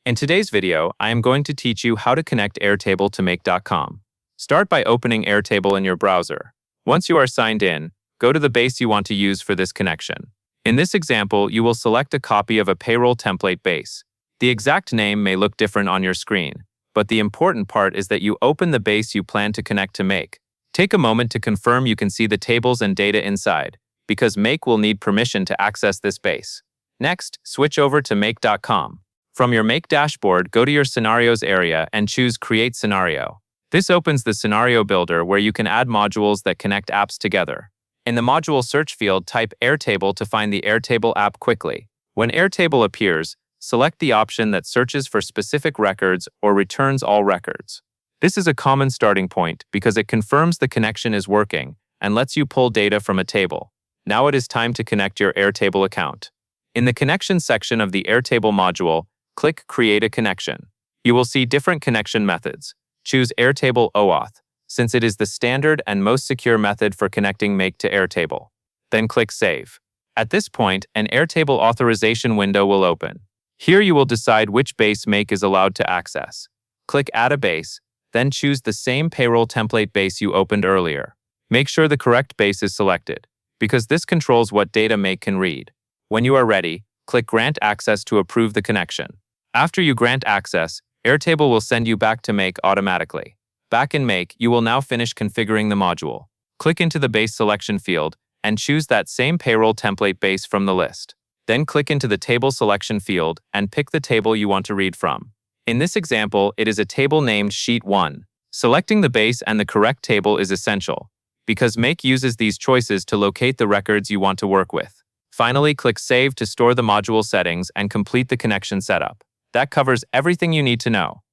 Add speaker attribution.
Speaker 1: In today's video, I am going to teach you how to connect Airtable to Make.com. Start by opening Airtable in your browser. Once you are signed in, go to the base you want to use for this connection. In this example, you will select a copy of a payroll template base. The exact name may look different on your screen, but the important part is that you open the base you plan to connect to Make. Take a moment to confirm you can see the tables and data inside, because Make will need permission to access this base. Next, switch over to Make.com. From your Make dashboard, go to your Scenarios area and choose Create Scenario. This opens the Scenario Builder where you can add modules that connect apps together. In the module search field, type Airtable to find the Airtable app quickly. When Airtable appears, select the option that searches for specific records or returns all records. This is a common starting point because it confirms the connection is working and lets you pull data from a table. Now it is time to connect your Airtable account. In the Connection section of the Airtable module, click Create a Connection. You will see different connection methods. Choose Airtable OAuth, since it is the standard and most secure method for connecting Make to Airtable. Then click Save. At this point, an Airtable authorization window will open. Here you will decide which base Make is allowed to access. Click Add a Base, then choose the same payroll template base you opened earlier. Make sure the correct base is selected, because this controls what data Make can read. When you are ready, click Grant Access to approve the connection. After you grant access, Airtable will send you back to Make automatically. Back in Make, you will now finish configuring the module. Click into the base selection field and choose that same payroll template base from the list. Then click into the table selection field and pick the table you want to read from. In this example, it is a table named Sheet 1. Selecting the base and the correct table is essential, because Make uses these choices to locate the records you want to work with. Finally, click Save to store the module settings and complete the connection setup. That covers everything you need to know.